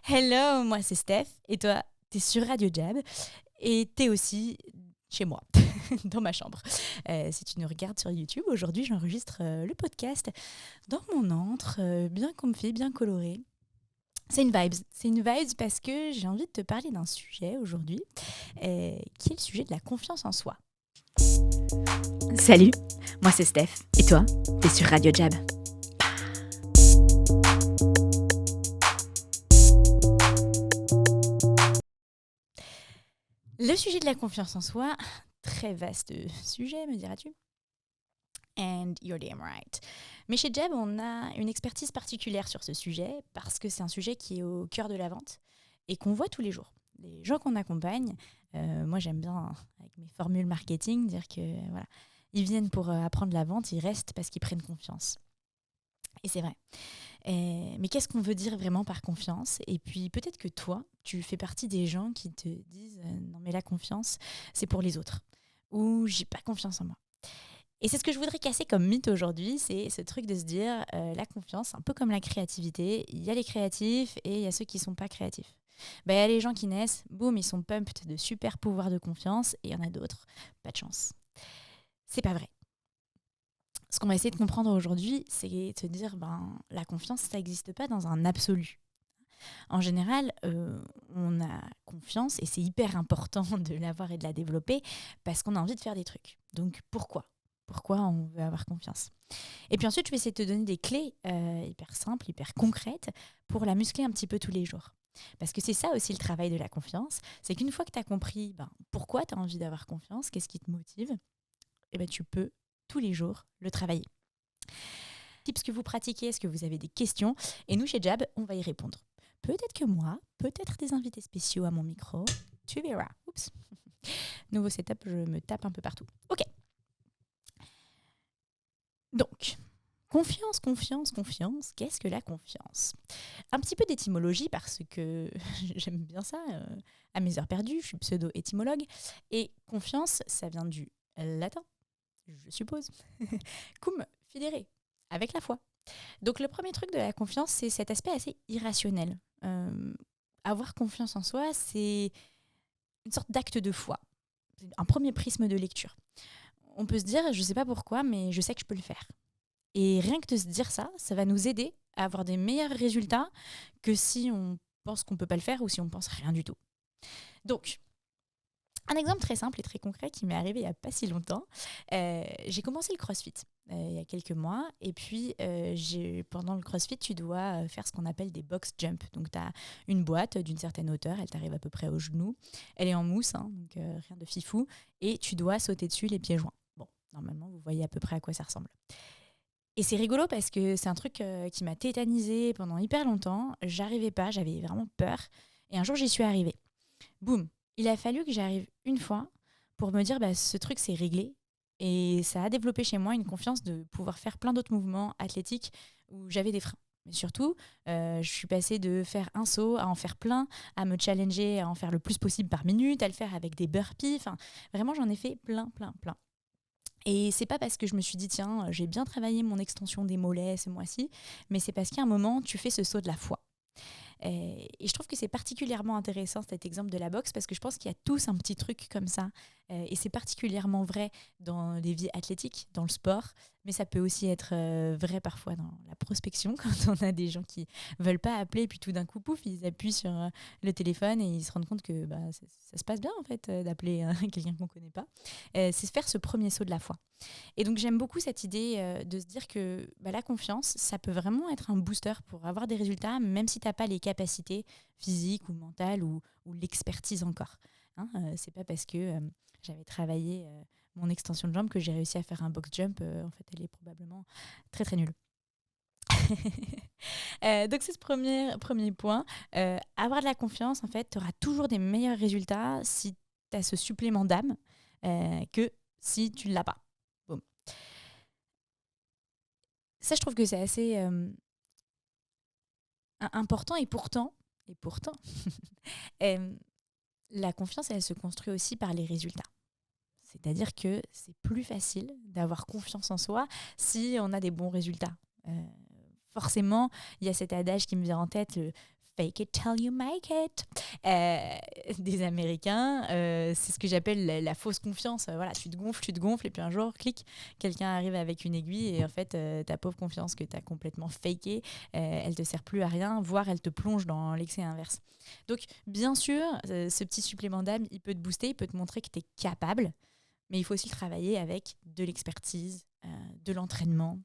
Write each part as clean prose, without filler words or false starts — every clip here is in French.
Hello, moi c'est Steph et toi, t'es sur Radio Jab et t'es aussi chez moi, dans ma chambre. Si tu nous regardes sur YouTube, aujourd'hui j'enregistre le podcast dans mon antre, bien comfy, bien coloré. C'est une vibes parce que j'ai envie de te parler d'un sujet aujourd'hui, qui est le sujet de la confiance en soi. Salut, moi c'est Steph et toi, t'es sur Radio Jab. Le sujet de la confiance en soi, très vaste sujet, me diras-tu. And you're damn right. Mais chez Jab, on a une expertise particulière sur ce sujet parce que c'est un sujet qui est au cœur de la vente et qu'on voit tous les jours. Les gens qu'on accompagne, moi j'aime bien, avec mes formules marketing, dire que voilà, ils viennent pour apprendre la vente, ils restent parce qu'ils prennent confiance. Et c'est vrai. Mais qu'est-ce qu'on veut dire vraiment par confiance ? Et puis peut-être que toi, tu fais partie des gens qui te disent non mais la confiance, c'est pour les autres. Ou j'ai pas confiance en moi. Et c'est ce que je voudrais casser comme mythe aujourd'hui, c'est ce truc de se dire la confiance, un peu comme la créativité, il y a les créatifs et il y a ceux qui sont pas créatifs. Il y a les gens qui naissent, boum, ils sont pumped de super pouvoirs de confiance et il y en a d'autres, pas de chance. C'est pas vrai. Ce qu'on va essayer de comprendre aujourd'hui, c'est de se dire la confiance, ça n'existe pas dans un absolu. En général, on a confiance et c'est hyper important de l'avoir et de la développer parce qu'on a envie de faire des trucs. Donc pourquoi on veut avoir confiance. Et puis ensuite, je vais essayer de te donner des clés hyper simples, hyper concrètes pour la muscler un petit peu tous les jours. Parce que c'est ça aussi le travail de la confiance, c'est qu'une fois que tu as compris pourquoi tu as envie d'avoir confiance, qu'est-ce qui te motive, tu peux tous les jours le travailler. Tips que vous pratiquez, est-ce que vous avez des questions ? Et nous, chez Jab, on va y répondre. Peut-être que moi, peut-être des invités spéciaux à mon micro, tu verras. Oups. Nouveau setup, je me tape un peu partout. Ok. Donc, confiance, qu'est-ce que la confiance ? Un petit peu d'étymologie parce que j'aime bien ça, à mes heures perdues, je suis pseudo-étymologue. Et confiance, ça vient du latin, je suppose. Cum fidere, avec la foi. Donc le premier truc de la confiance, c'est cet aspect assez irrationnel. Avoir confiance en soi, c'est une sorte d'acte de foi, c'est un premier prisme de lecture. On peut se dire, je ne sais pas pourquoi, mais je sais que je peux le faire. Et rien que de se dire ça, ça va nous aider à avoir des meilleurs résultats que si on pense qu'on ne peut pas le faire ou si on pense rien du tout. Donc, un exemple très simple et très concret qui m'est arrivé il n'y a pas si longtemps. J'ai commencé le CrossFit il y a quelques mois. Et puis, pendant le CrossFit, tu dois faire ce qu'on appelle des box jump. Donc, tu as une boîte d'une certaine hauteur. Elle t'arrive à peu près au genou. Elle est en mousse, donc rien de fifou. Et tu dois sauter dessus les pieds joints. Bon, normalement, vous voyez à peu près à quoi ça ressemble. Et c'est rigolo parce que c'est un truc qui m'a tétanisée pendant hyper longtemps. J'arrivais pas, j'avais vraiment peur. Et un jour, j'y suis arrivée. Boum. Il a fallu que j'arrive une fois pour me dire ce truc c'est réglé. Et ça a développé chez moi une confiance de pouvoir faire plein d'autres mouvements athlétiques où j'avais des freins. Mais surtout, je suis passée de faire un saut à en faire plein, à me challenger, à en faire le plus possible par minute, à le faire avec des burpees. Enfin, vraiment, j'en ai fait plein. Et c'est pas parce que je me suis dit, tiens, j'ai bien travaillé mon extension des mollets ce mois-ci, mais c'est parce qu'à un moment, tu fais ce saut de la foi. Et je trouve que c'est particulièrement intéressant cet exemple de la boxe parce que je pense qu'il y a tous un petit truc comme ça. Et c'est particulièrement vrai dans les vies athlétiques, dans le sport, mais ça peut aussi être vrai parfois dans la prospection quand on a des gens qui veulent pas appeler et puis tout d'un coup, pouf, ils appuient sur le téléphone et ils se rendent compte que ça se passe bien en fait d'appeler quelqu'un qu'on connaît pas. C'est faire ce premier saut de la foi. Et donc j'aime beaucoup cette idée de se dire que la confiance, ça peut vraiment être un booster pour avoir des résultats, même si tu n'as pas les capacités physiques ou mentales ou l'expertise encore. C'est pas parce que j'avais travaillé mon extension de jambe que j'ai réussi à faire un box jump. En fait, elle est probablement très très nulle. Donc c'est ce premier point. Avoir de la confiance, en fait, tu auras toujours des meilleurs résultats si tu as ce supplément d'âme que si tu ne l'as pas. Boum. Ça, je trouve que c'est assez important et pourtant la confiance, elle se construit aussi par les résultats. C'est-à-dire que c'est plus facile d'avoir confiance en soi si on a des bons résultats. forcément, il y a cet adage qui me vient en tête, le fake it till you make it des Américains. C'est ce que j'appelle la fausse confiance. Voilà, tu te gonfles, et puis un jour, clic, quelqu'un arrive avec une aiguille et en fait, ta pauvre confiance que tu as complètement fakée, elle te sert plus à rien, voire elle te plonge dans l'excès inverse. Donc, bien sûr, ce petit supplément d'âme, il peut te booster, il peut te montrer que tu es capable, mais il faut aussi le travailler avec de l'expertise, de l'entraînement.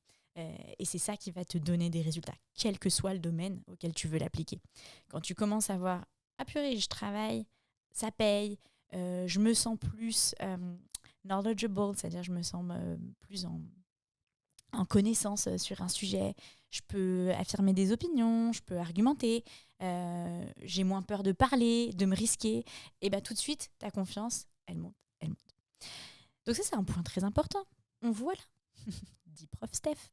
Et c'est ça qui va te donner des résultats, quel que soit le domaine auquel tu veux l'appliquer. Quand tu commences à voir, ah purée, je travaille, ça paye, je me sens plus knowledgeable, c'est-à-dire je me sens plus en connaissance sur un sujet, je peux affirmer des opinions, je peux argumenter, j'ai moins peur de parler, de me risquer, et bien tout de suite, ta confiance, elle monte, elle monte. Donc ça, c'est un point très important. On voit là, dit prof Steph,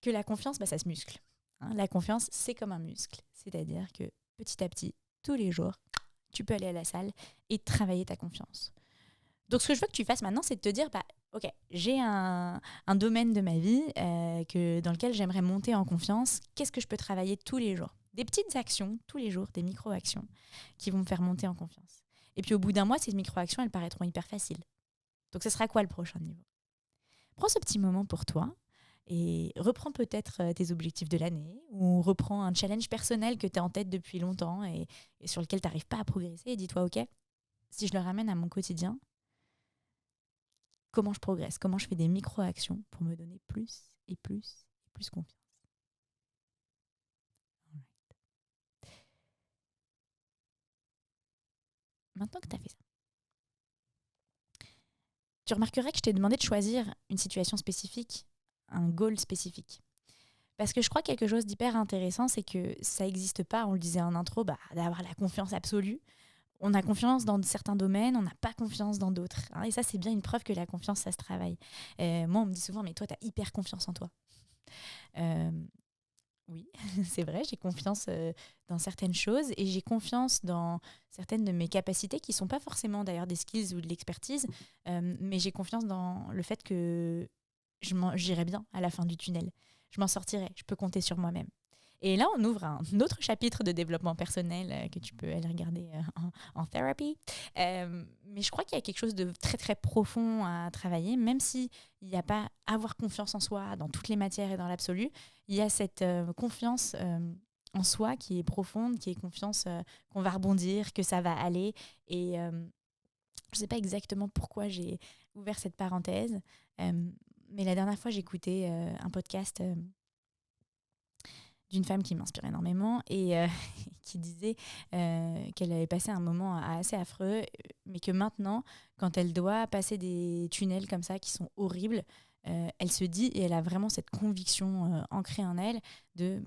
que la confiance, ça se muscle. Hein, la confiance, c'est comme un muscle. C'est-à-dire que petit à petit, tous les jours, tu peux aller à la salle et travailler ta confiance. Donc ce que je veux que tu fasses maintenant, c'est de te dire, ok, j'ai un domaine de ma vie dans lequel j'aimerais monter en confiance. Qu'est-ce que je peux travailler tous les jours ? Des petites actions, tous les jours, des micro-actions qui vont me faire monter en confiance. Et puis au bout d'un mois, ces micro-actions, elles paraîtront hyper faciles. Donc ce sera quoi le prochain niveau ? Prends ce petit moment pour toi et reprends peut-être tes objectifs de l'année ou reprends un challenge personnel que tu as en tête depuis longtemps et sur lequel tu n'arrives pas à progresser et dis-toi, ok, si je le ramène à mon quotidien, comment je progresse ? Comment je fais des micro-actions pour me donner plus et plus et plus confiance ? Maintenant que tu as fait ça, tu remarquerais que je t'ai demandé de choisir une situation spécifique, un goal spécifique. Parce que je crois que quelque chose d'hyper intéressant, c'est que ça n'existe pas, on le disait en intro, d'avoir la confiance absolue. On a confiance dans certains domaines, on n'a pas confiance dans d'autres. Hein, et ça, c'est bien une preuve que la confiance, ça se travaille. Moi, on me dit souvent, mais toi, tu as hyper confiance en toi. Oui, c'est vrai, j'ai confiance dans certaines choses et j'ai confiance dans certaines de mes capacités qui ne sont pas forcément d'ailleurs des skills ou de l'expertise, mais j'ai confiance dans le fait que j'irai bien à la fin du tunnel. Je m'en sortirai, je peux compter sur moi-même. Et là, on ouvre un autre chapitre de développement personnel que tu peux aller regarder en thérapie. Mais je crois qu'il y a quelque chose de très, très profond à travailler, même s'il n'y a pas avoir confiance en soi dans toutes les matières et dans l'absolu. Il y a cette confiance en soi qui est profonde, qui est confiance qu'on va rebondir, que ça va aller. Et je ne sais pas exactement pourquoi j'ai ouvert cette parenthèse, mais la dernière fois, j'écoutais un podcast d'une femme qui m'inspire énormément et qui disait qu'elle avait passé un moment assez affreux, mais que maintenant, quand elle doit passer des tunnels comme ça qui sont horribles, elle se dit, et elle a vraiment cette conviction ancrée en elle, de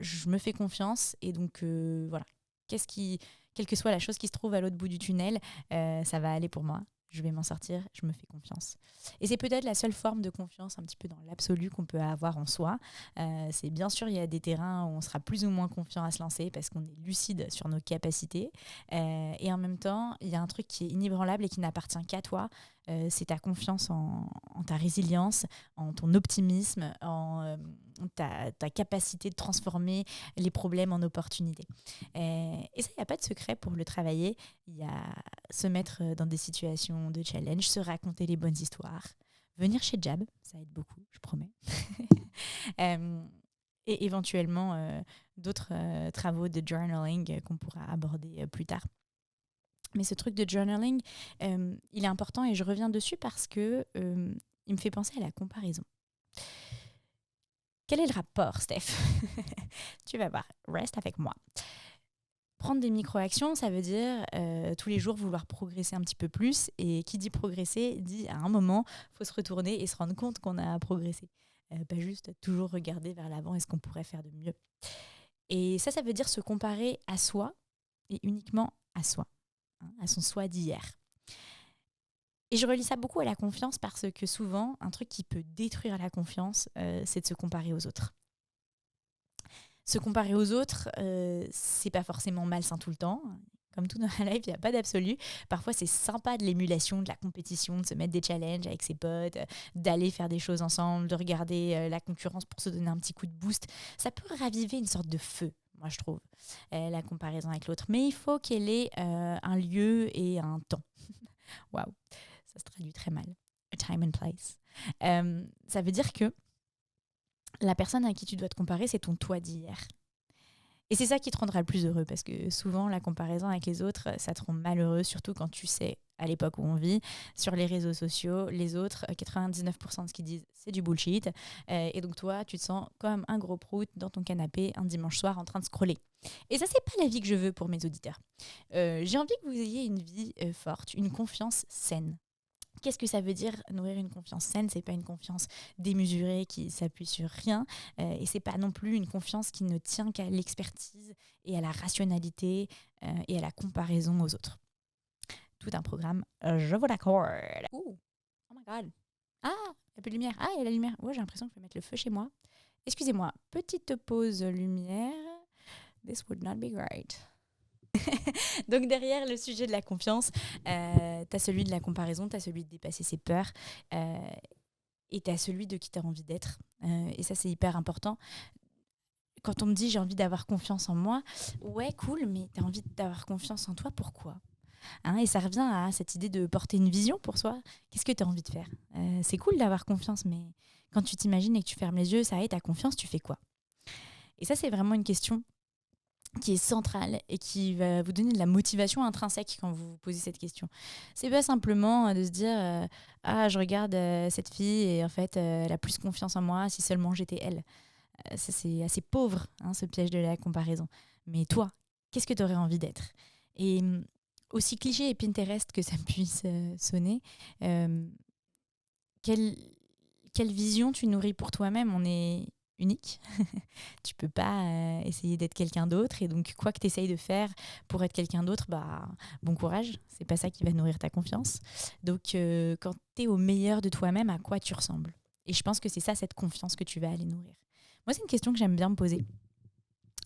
je me fais confiance et donc voilà, quelle que soit la chose qui se trouve à l'autre bout du tunnel, ça va aller pour moi. Je vais m'en sortir, je me fais confiance. Et c'est peut-être la seule forme de confiance un petit peu dans l'absolu qu'on peut avoir en soi. C'est bien sûr, il y a des terrains où on sera plus ou moins confiant à se lancer parce qu'on est lucide sur nos capacités. Et en même temps, il y a un truc qui est inébranlable et qui n'appartient qu'à toi. C'est ta confiance en ta résilience, en ton optimisme, en ta capacité de transformer les problèmes en opportunités. Et ça, il n'y a pas de secret pour le travailler. Il y a se mettre dans des situations de challenge, se raconter les bonnes histoires, venir chez Jab, ça aide beaucoup, je promets. Et éventuellement d'autres travaux de journaling qu'on pourra aborder plus tard. Mais ce truc de journaling, il est important et je reviens dessus parce que il me fait penser à la comparaison. Quel est le rapport, Steph ? Tu vas voir, reste avec moi. Prendre des micro-actions, ça veut dire tous les jours vouloir progresser un petit peu plus. Et qui dit progresser, dit à un moment, il faut se retourner et se rendre compte qu'on a progressé. Pas juste toujours regarder vers l'avant et ce qu'on pourrait faire de mieux. Et ça veut dire se comparer à soi et uniquement à soi, à son soi d'hier. Et je relie ça beaucoup à la confiance parce que souvent, un truc qui peut détruire la confiance, c'est de se comparer aux autres. Se comparer aux autres, c'est pas forcément malsain tout le temps. Comme tout dans la life, il n'y a pas d'absolu. Parfois, c'est sympa de l'émulation, de la compétition, de se mettre des challenges avec ses potes, d'aller faire des choses ensemble, de regarder la concurrence pour se donner un petit coup de boost. Ça peut raviver une sorte de feu, moi je trouve, la comparaison avec l'autre. Mais il faut qu'elle ait un lieu et un temps. Waouh, ça se traduit très mal. A time and place. Ça veut dire que la personne à qui tu dois te comparer, c'est ton toi d'hier. Et c'est ça qui te rendra le plus heureux, parce que souvent, la comparaison avec les autres, ça te rend malheureux, surtout quand tu sais, à l'époque où on vit, sur les réseaux sociaux, les autres, 99% de ce qu'ils disent, c'est du bullshit. Et donc toi, tu te sens comme un gros prout dans ton canapé un dimanche soir en train de scroller. Et ça, c'est pas la vie que je veux pour mes auditeurs. J'ai envie que vous ayez une vie forte, une confiance saine. Qu'est-ce que ça veut dire nourrir une confiance saine? C'est pas une confiance démesurée qui s'appuie sur rien, et c'est pas non plus une confiance qui ne tient qu'à l'expertise et à la rationalité et à la comparaison aux autres. Tout un programme, je vous l'accorde. Ouh, oh my god. Ah, il n'y a plus de lumière. Ah, il y a la lumière. Ouais, j'ai l'impression que je vais mettre le feu chez moi. Excusez-moi, petite pause lumière. This would not be great. Donc derrière le sujet de la confiance, tu as celui de la comparaison, tu as celui de dépasser ses peurs, et tu as celui de qui tu as envie d'être. Et ça, c'est hyper important. Quand on me dit j'ai envie d'avoir confiance en moi, ouais, cool, mais tu as envie d'avoir confiance en toi, pourquoi? Et ça revient à cette idée de porter une vision pour soi. Qu'est-ce que tu as envie de faire? C'est cool d'avoir confiance, mais quand tu t'imagines et que tu fermes les yeux, ça y est, tu as confiance, tu fais quoi? Et ça, c'est vraiment une question qui est centrale et qui va vous donner de la motivation intrinsèque quand vous vous posez cette question. C'est pas simplement de se dire ah, je regarde cette fille et en fait elle a plus confiance en moi, si seulement j'étais elle. Ça, c'est assez pauvre, ce piège de la comparaison. Mais toi, qu'est-ce que tu aurais envie d'être? Et aussi cliché et Pinterest que ça puisse sonner, quelle vision tu nourris pour toi-même? On est unique. Tu peux pas essayer d'être quelqu'un d'autre. Et donc, quoi que tu essayes de faire pour être quelqu'un d'autre, bon courage. C'est pas ça qui va nourrir ta confiance. Donc, quand tu es au meilleur de toi-même, à quoi tu ressembles? Et je pense que c'est ça, cette confiance que tu vas aller nourrir. Moi, c'est une question que j'aime bien me poser.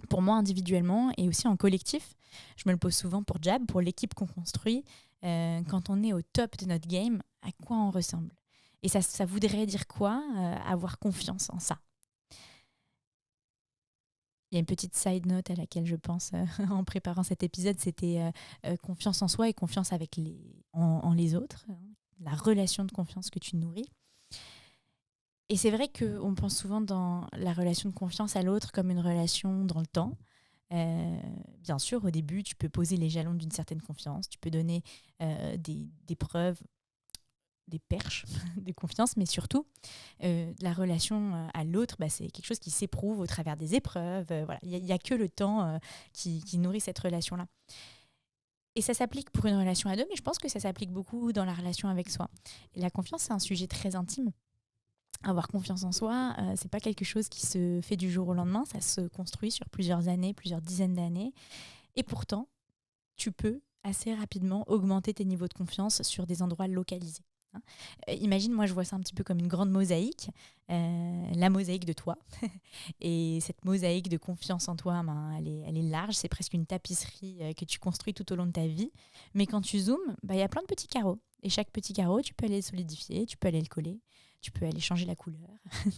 Pour moi, individuellement et aussi en collectif. Je me le pose souvent pour Jab, pour l'équipe qu'on construit. Quand on est au top de notre game, à quoi on ressemble? Et ça voudrait dire quoi, avoir confiance en ça? Il y a une petite side note à laquelle je pense en préparant cet épisode, c'était confiance en soi et confiance avec en les autres, la relation de confiance que tu nourris. Et c'est vrai qu'on pense souvent dans la relation de confiance à l'autre comme une relation dans le temps. Bien sûr, au début, tu peux poser les jalons d'une certaine confiance, tu peux donner des preuves, des perches de confiance, mais surtout, la relation à l'autre, c'est quelque chose qui s'éprouve au travers des épreuves. Voilà. Il n'y a que le temps qui nourrit cette relation-là. Et ça s'applique pour une relation à deux, mais je pense que ça s'applique beaucoup dans la relation avec soi. Et la confiance, c'est un sujet très intime. Avoir confiance en soi, c'est pas quelque chose qui se fait du jour au lendemain, ça se construit sur plusieurs années, plusieurs dizaines d'années. Et pourtant, tu peux assez rapidement augmenter tes niveaux de confiance sur des endroits localisés. Imagine, moi je vois ça un petit peu comme une grande mosaïque, la mosaïque de toi. Et cette mosaïque de confiance en toi, elle est large, c'est presque une tapisserie que tu construis tout au long de ta vie. Mais quand tu zoomes, y a plein de petits carreaux. Et chaque petit carreau, tu peux aller le solidifier, tu peux aller le coller, tu peux aller changer la couleur,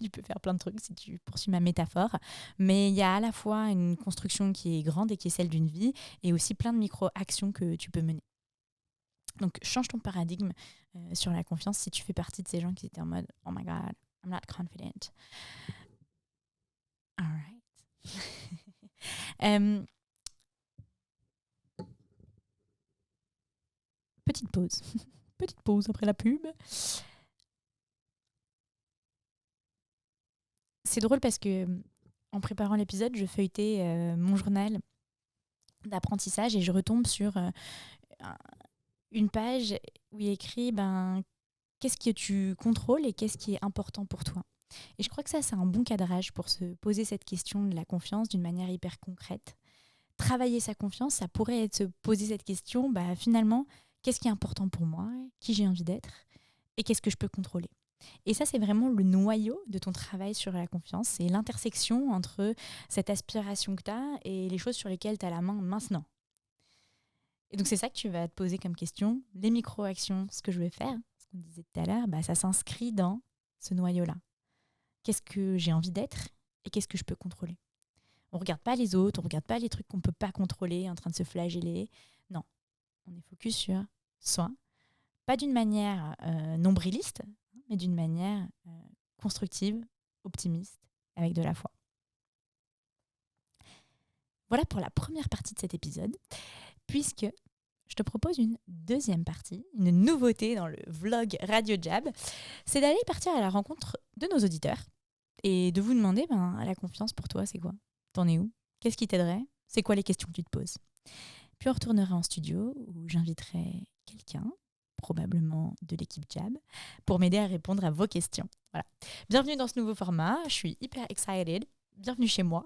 tu peux faire plein de trucs si tu poursuis ma métaphore. Mais il y a à la fois une construction qui est grande et qui est celle d'une vie, et aussi plein de micro-actions que tu peux mener. Donc, change ton paradigme sur la confiance si tu fais partie de ces gens qui étaient en mode « Oh my God, I'm not confident. » All right. Petite pause. Petite pause après la pub. C'est drôle parce que en préparant l'épisode, je feuilletais mon journal d'apprentissage et je retombe sur une page où il est écrit qu'est-ce que tu contrôles et qu'est-ce qui est important pour toi. Et je crois que ça, c'est un bon cadrage pour se poser cette question de la confiance d'une manière hyper concrète. Travailler sa confiance, ça pourrait être se poser cette question, finalement, qu'est-ce qui est important pour moi, qui j'ai envie d'être et qu'est-ce que je peux contrôler. Et ça, c'est vraiment le noyau de ton travail sur la confiance. C'est l'intersection entre cette aspiration que tu as et les choses sur lesquelles tu as la main maintenant. Et donc, c'est ça que tu vas te poser comme question. Les micro-actions, ce que je vais faire, ce qu'on disait tout à l'heure, ça s'inscrit dans ce noyau-là. Qu'est-ce que j'ai envie d'être et qu'est-ce que je peux contrôler? On ne regarde pas les autres, on ne regarde pas les trucs qu'on ne peut pas contrôler, en train de se flageller. Non, on est focus sur soi. Pas d'une manière nombriliste, mais d'une manière constructive, optimiste, avec de la foi. Voilà pour la première partie de cet épisode, puisque je te propose une deuxième partie, une nouveauté dans le vlog Radio Jab, c'est d'aller partir à la rencontre de nos auditeurs et de vous demander, la confiance pour toi, c'est quoi? T'en es où? Qu'est-ce qui t'aiderait? C'est quoi les questions que tu te poses? Puis on retournera en studio où j'inviterai quelqu'un, probablement de l'équipe Jab, pour m'aider à répondre à vos questions. Voilà. Bienvenue dans ce nouveau format, je suis hyper excited. Bienvenue chez moi.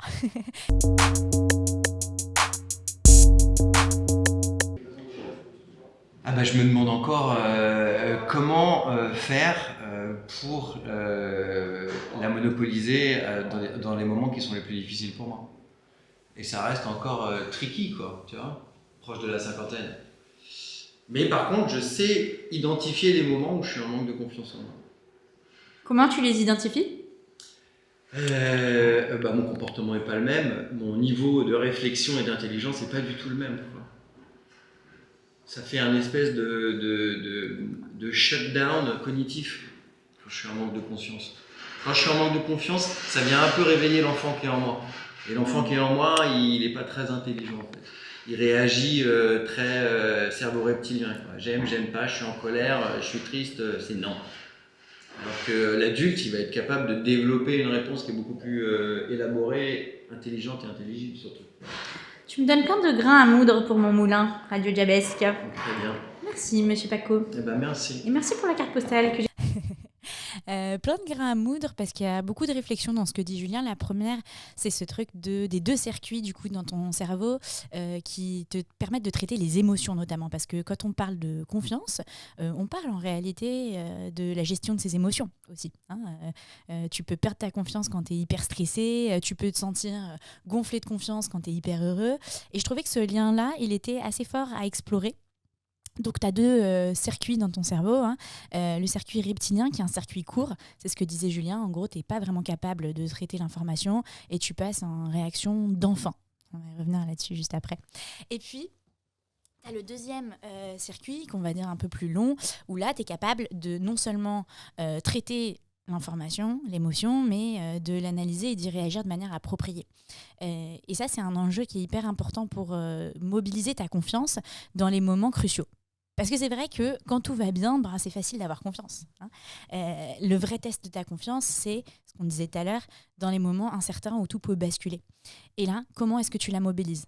Je me demande encore comment faire pour la monopoliser dans les moments qui sont les plus difficiles pour moi. Et ça reste encore tricky, quoi, tu vois, proche de la cinquantaine. Mais par contre, je sais identifier les moments où je suis en manque de confiance en moi. Comment tu les identifies ? Mon comportement n'est pas le même, mon niveau de réflexion et d'intelligence n'est pas du tout le même, quoi. Ça fait un espèce de shutdown cognitif quand je suis en manque de confiance. Quand je suis en manque de confiance, ça vient un peu réveiller l'enfant qui est en moi. Et l'enfant qui est en moi, il n'est pas très intelligent en fait. Il réagit très cerveau reptilien, quoi. J'aime pas, je suis en colère, je suis triste, c'est non. Alors que l'adulte, il va être capable de développer une réponse qui est beaucoup plus élaborée, intelligente et intelligible surtout. Tu me donnes plein de grains à moudre pour mon moulin Radio Jabesque. Très bien. Merci, monsieur Paco. Merci. Et merci pour la carte postale que j'ai. Plein de grains à moudre parce qu'il y a beaucoup de réflexions dans ce que dit Julien. La première, c'est ce truc des deux circuits du coup dans ton cerveau qui te permettent de traiter les émotions notamment. Parce que quand on parle de confiance, on parle en réalité de la gestion de ses émotions aussi. Tu peux perdre ta confiance quand tu es hyper stressé, tu peux te sentir gonflé de confiance quand tu es hyper heureux. Et je trouvais que ce lien-là, il était assez fort à explorer. Donc, tu as deux circuits dans ton cerveau. Le circuit reptilien, qui est un circuit court, c'est ce que disait Julien. En gros, tu n'es pas vraiment capable de traiter l'information et tu passes en réaction d'enfant. On va revenir là-dessus juste après. Et puis, tu as le deuxième circuit, qu'on va dire un peu plus long, où là, tu es capable de non seulement traiter l'information, l'émotion, mais de l'analyser et d'y réagir de manière appropriée. Et ça, c'est un enjeu qui est hyper important pour mobiliser ta confiance dans les moments cruciaux. Parce que c'est vrai que quand tout va bien, c'est facile d'avoir confiance. Le vrai test de ta confiance, c'est ce qu'on disait tout à l'heure, dans les moments incertains où tout peut basculer. Et là, comment est-ce que tu la mobilises ?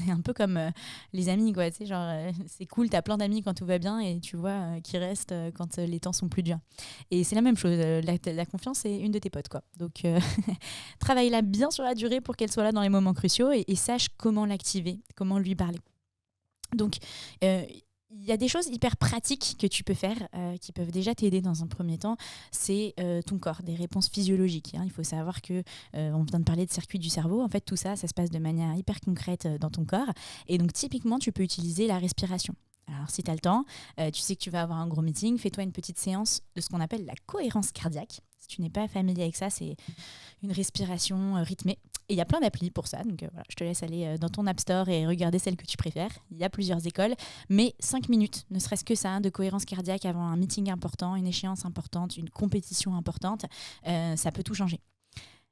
C'est un peu comme les amis, quoi. Tu sais, c'est cool, t'as plein d'amis quand tout va bien et tu vois qui restent quand les temps sont plus durs. Et c'est la même chose, la confiance, c'est une de tes potes, quoi. Donc, travaille-la bien sur la durée pour qu'elle soit là dans les moments cruciaux et sache comment l'activer, comment lui parler. Donc, il y a des choses hyper pratiques que tu peux faire qui peuvent déjà t'aider dans un premier temps. C'est ton corps, des réponses physiologiques. Il faut savoir que on vient de parler de circuit du cerveau. En fait, tout ça, ça se passe de manière hyper concrète dans ton corps. Et donc, typiquement, tu peux utiliser la respiration. Alors, si tu as le temps, tu sais que tu vas avoir un gros meeting, fais-toi une petite séance de ce qu'on appelle la cohérence cardiaque. Si tu n'es pas familier avec ça, c'est une respiration rythmée. Et il y a plein d'applis pour ça, donc voilà, je te laisse aller dans ton App Store et regarder celle que tu préfères. Il y a plusieurs écoles, mais 5 minutes, ne serait-ce que ça, de cohérence cardiaque avant un meeting important, une échéance importante, une compétition importante, ça peut tout changer.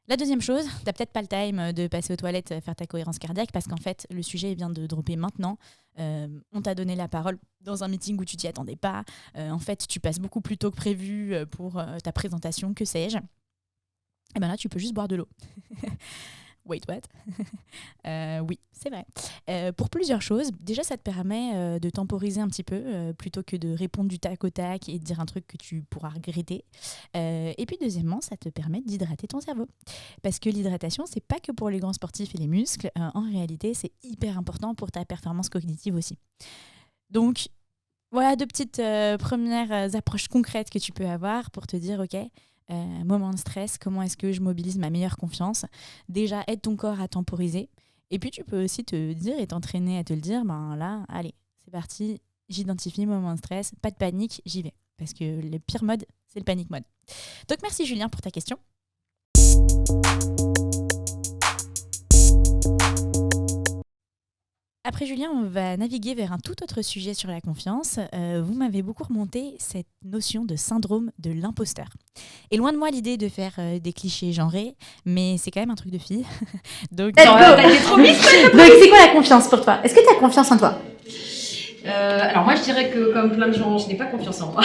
La deuxième chose, tu n'as peut-être pas le time de passer aux toilettes faire ta cohérence cardiaque parce qu'en fait, le sujet vient de dropper maintenant. On t'a donné la parole dans un meeting où tu t'y attendais pas. En fait, tu passes beaucoup plus tôt que prévu pour ta présentation, que sais-je. Et bien là, tu peux juste boire de l'eau. Wait, what? Oui, c'est vrai. Pour plusieurs choses. Déjà, ça te permet de temporiser un petit peu plutôt que de répondre du tac au tac et de dire un truc que tu pourras regretter. Et puis, deuxièmement, ça te permet d'hydrater ton cerveau. Parce que l'hydratation, c'est pas que pour les grands sportifs et les muscles. En réalité, c'est hyper important pour ta performance cognitive aussi. Donc, voilà deux petites premières approches concrètes que tu peux avoir pour te dire, OK, moment de stress, comment est-ce que je mobilise ma meilleure confiance ? Déjà, aide ton corps à temporiser. Et puis, tu peux aussi te dire et t'entraîner à te le dire, là, allez, c'est parti, j'identifie mon moment de stress, pas de panique, j'y vais. Parce que le pire mode, c'est le panic mode. Donc merci Julien pour ta question. Après Julien, on va naviguer vers un tout autre sujet sur la confiance. Vous m'avez beaucoup remonté cette notion de syndrome de l'imposteur. Et loin de moi l'idée de faire des clichés genrés, mais c'est quand même un truc de fille. Donc, Donc c'est quoi la confiance pour toi? Est-ce que tu as confiance en toi? Alors moi je dirais que comme plein de gens, je n'ai pas confiance en moi.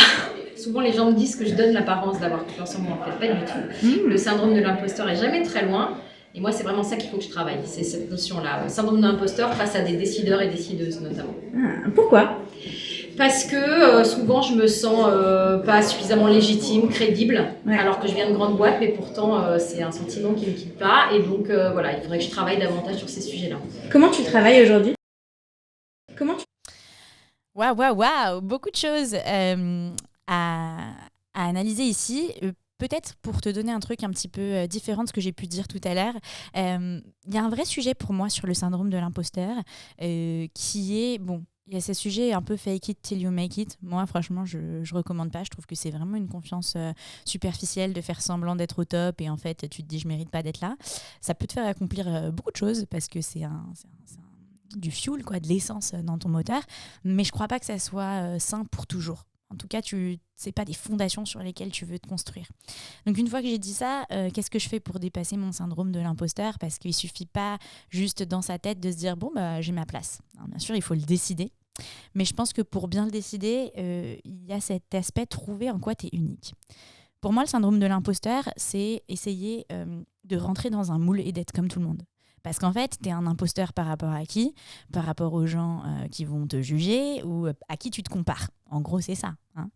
Souvent les gens me disent que je donne l'apparence d'avoir confiance en moi, en fait pas du tout. Le syndrome de l'imposteur est jamais très loin. Et moi, c'est vraiment ça qu'il faut que je travaille, c'est cette notion-là. Syndrome de l'imposteur face à des décideurs et décideuses, notamment. Pourquoi? Parce que souvent, je me sens pas suffisamment légitime, crédible, alors que je viens de grande boîte, mais pourtant, c'est un sentiment qui ne me quitte pas. Et donc, voilà, il faudrait que je travaille davantage sur ces sujets-là. Comment tu travailles aujourd'hui? Waouh, beaucoup de choses à analyser ici. Peut-être pour te donner un truc un petit peu différent de ce que j'ai pu dire tout à l'heure, il y a un vrai sujet pour moi sur le syndrome de l'imposteur qui est, bon, il y a ce sujet un peu fake it till you make it. Moi, franchement, je recommande pas. Je trouve que c'est vraiment une confiance superficielle de faire semblant d'être au top et en fait, tu te dis je mérite pas d'être là. Ça peut te faire accomplir beaucoup de choses parce que c'est du fuel, quoi, de l'essence dans ton moteur. Mais je crois pas que ça soit sain pour toujours. En tout cas, c'est pas des fondations sur lesquelles tu veux te construire. Donc une fois que j'ai dit ça, qu'est-ce que je fais pour dépasser mon syndrome de l'imposteur? Parce qu'il suffit pas juste dans sa tête de se dire bon bah j'ai ma place. Alors, bien sûr, il faut le décider. Mais je pense que pour bien le décider, il y a cet aspect trouver en quoi tu es unique. Pour moi, le syndrome de l'imposteur, c'est essayer de rentrer dans un moule et d'être comme tout le monde. Parce qu'en fait, tu es un imposteur par rapport à qui? Par rapport aux gens qui vont te juger ou à qui tu te compares. En gros, c'est ça. Hein.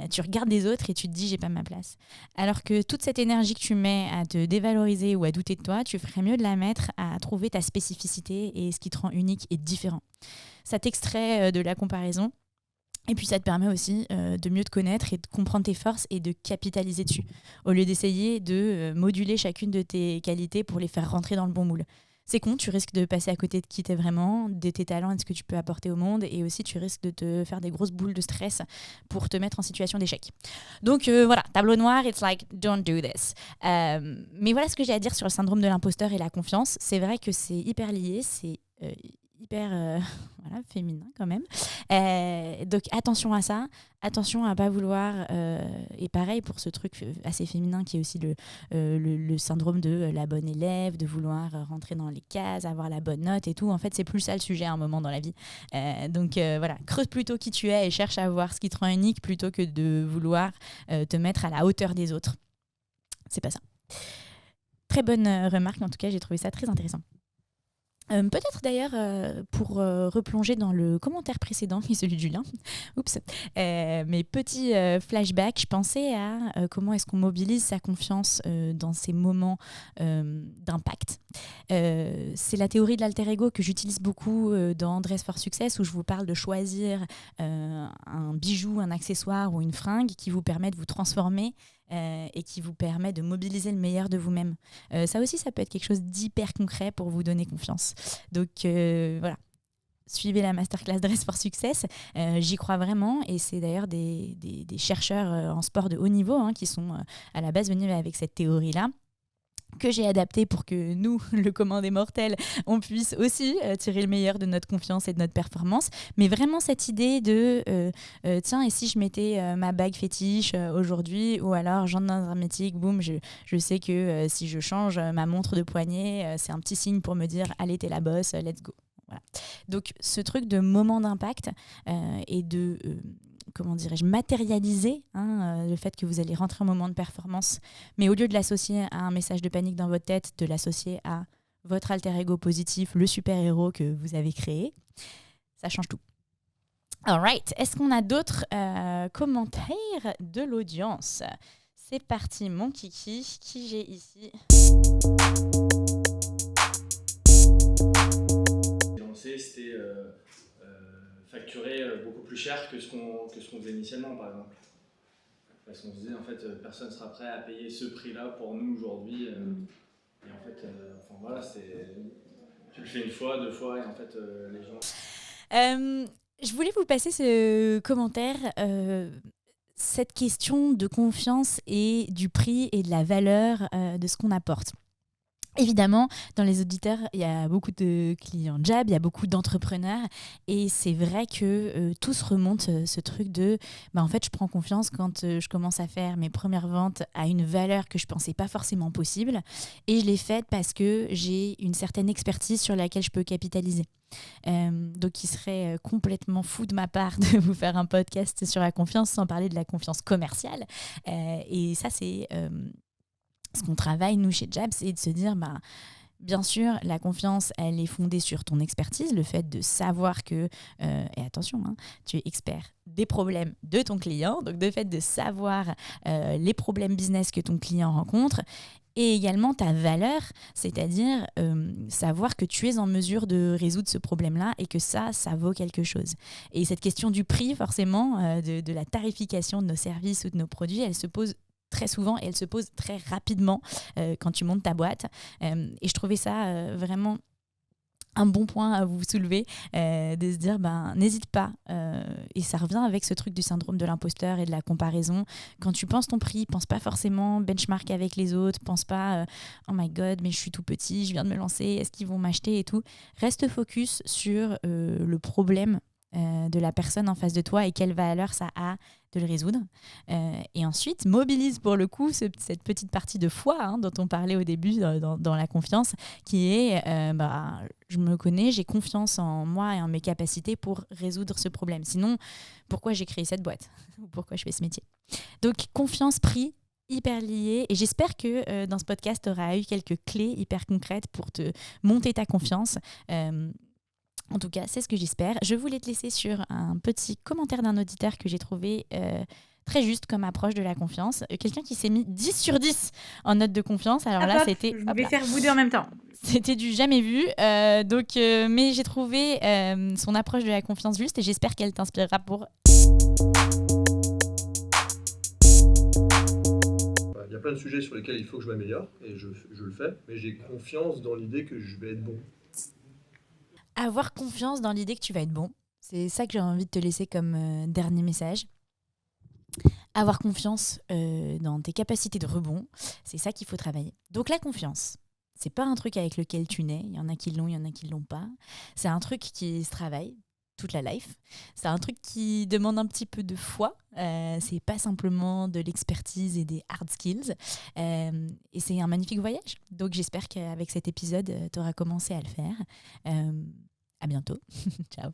Tu regardes les autres et tu te dis, j'ai pas ma place. Alors que toute cette énergie que tu mets à te dévaloriser ou à douter de toi, tu ferais mieux de la mettre à trouver ta spécificité et ce qui te rend unique et différent. Ça t'extrait de la comparaison. Et puis ça te permet aussi de mieux te connaître et de comprendre tes forces et de capitaliser dessus, au lieu d'essayer de moduler chacune de tes qualités pour les faire rentrer dans le bon moule. C'est con, tu risques de passer à côté de qui t'es vraiment, de tes talents et de ce que tu peux apporter au monde, et aussi tu risques de te faire des grosses boules de stress pour te mettre en situation d'échec. Donc voilà, tableau noir, it's like, don't do this. Mais voilà ce que j'ai à dire sur le syndrome de l'imposteur et la confiance. C'est vrai que c'est hyper lié, c'est hyper voilà, féminin quand même. Donc attention à ça, attention à pas vouloir, et pareil pour ce truc assez féminin qui est aussi le syndrome de la bonne élève, de vouloir rentrer dans les cases, avoir la bonne note et tout. En fait, c'est plus ça le sujet à un moment dans la vie. Donc voilà, creuse plutôt qui tu es et cherche à voir ce qui te rend unique plutôt que de vouloir te mettre à la hauteur des autres. C'est pas ça. Très bonne remarque, en tout cas, j'ai trouvé ça très intéressant. Peut-être d'ailleurs, pour replonger dans le commentaire précédent, et celui de Julien, mes petits flashbacks, je pensais à comment est-ce qu'on mobilise sa confiance dans ces moments d'impact. C'est la théorie de l'alter ego que j'utilise beaucoup dans Dress for Success, où je vous parle de choisir un bijou, un accessoire ou une fringue qui vous permet de vous transformer et qui vous permet de mobiliser le meilleur de vous-même. Ça aussi, ça peut être quelque chose d'hyper concret pour vous donner confiance. Donc voilà, suivez la masterclass Dress for Success. J'y crois vraiment, et c'est d'ailleurs des chercheurs en sport de haut niveau qui sont à la base venus avec cette théorie-là, que j'ai adapté pour que nous, le commun des mortels, on puisse aussi tirer le meilleur de notre confiance et de notre performance. Mais vraiment cette idée de tiens, et si je mettais ma bague fétiche aujourd'hui, ou alors j'entre dans un mythique, boum, je sais que si je change ma montre de poignet, c'est un petit signe pour me dire allez, t'es la boss, let's go. Voilà. Donc ce truc de moment d'impact et de comment dirais-je, matérialiser le fait que vous allez rentrer en moment de performance, mais au lieu de l'associer à un message de panique dans votre tête, de l'associer à votre alter ego positif, le super-héros que vous avez créé, ça change tout. All right. Est-ce qu'on a d'autres commentaires de l'audience? C'est parti, mon kiki, qui j'ai ici. C'était facturer beaucoup plus cher que ce qu'on faisait initialement, par exemple. Parce qu'on se disait, en fait, personne ne sera prêt à payer ce prix-là pour nous aujourd'hui. Et en fait, enfin, voilà, tu le fais une fois, deux fois, et en fait, les gens... Je voulais vous passer ce commentaire, cette question de confiance et du prix et de la valeur de ce qu'on apporte. Évidemment, dans les auditeurs, il y a beaucoup de clients Jab, il y a beaucoup d'entrepreneurs et c'est vrai que tous remontent ce truc de en fait, je prends confiance quand je commence à faire mes premières ventes à une valeur que je ne pensais pas forcément possible et je l'ai faite parce que j'ai une certaine expertise sur laquelle je peux capitaliser. Donc il serait complètement fou de ma part de vous faire un podcast sur la confiance sans parler de la confiance commerciale. Et ça, c'est ce qu'on travaille, nous, chez Jab, c'est de se dire, bien sûr, la confiance, elle est fondée sur ton expertise, le fait de savoir que, et attention, tu es expert des problèmes de ton client, donc le fait de savoir les problèmes business que ton client rencontre, et également ta valeur, c'est-à-dire savoir que tu es en mesure de résoudre ce problème-là et que ça vaut quelque chose. Et cette question du prix, forcément, de la tarification de nos services ou de nos produits, elle se pose très souvent et elle se pose très rapidement quand tu montes ta boîte. Et je trouvais ça vraiment un bon point à vous soulever, de se dire n'hésite pas. Et ça revient avec ce truc du syndrome de l'imposteur et de la comparaison. Quand tu penses ton prix, pense pas forcément benchmark avec les autres, pense pas oh my god, mais je suis tout petit, je viens de me lancer, est-ce qu'ils vont m'acheter et tout. Reste focus sur le problème de la personne en face de toi et quelle valeur ça a de le résoudre. Et ensuite, mobilise pour le coup cette petite partie de foi dont on parlait au début dans la confiance, qui est je me connais, j'ai confiance en moi et en mes capacités pour résoudre ce problème. Sinon, pourquoi j'ai créé cette boîte ou pourquoi je fais ce métier? Donc, confiance, prix, hyper lié. Et j'espère que dans ce podcast, tu auras eu quelques clés hyper concrètes pour te monter ta confiance. En tout cas, c'est ce que j'espère. Je voulais te laisser sur un petit commentaire d'un auditeur que j'ai trouvé très juste comme approche de la confiance. Quelqu'un qui s'est mis 10 sur 10 en note de confiance. Alors là, c'était... Je vais faire vous deux en même temps. C'était du jamais vu. Mais j'ai trouvé son approche de la confiance juste et j'espère qu'elle t'inspirera pour... Il y a plein de sujets sur lesquels il faut que je m'améliore et je le fais, mais j'ai confiance dans l'idée que je vais être bon. Avoir confiance dans l'idée que tu vas être bon. C'est ça que j'ai envie de te laisser comme dernier message. Avoir confiance dans tes capacités de rebond, c'est ça qu'il faut travailler. Donc la confiance, c'est pas un truc avec lequel tu nais. Il y en a qui l'ont, il y en a qui l'ont pas. C'est un truc qui se travaille toute la life. C'est un truc qui demande un petit peu de foi. C'est pas simplement de l'expertise et des hard skills. Et c'est un magnifique voyage. Donc j'espère qu'avec cet épisode, tu auras commencé à le faire. À bientôt. Ciao.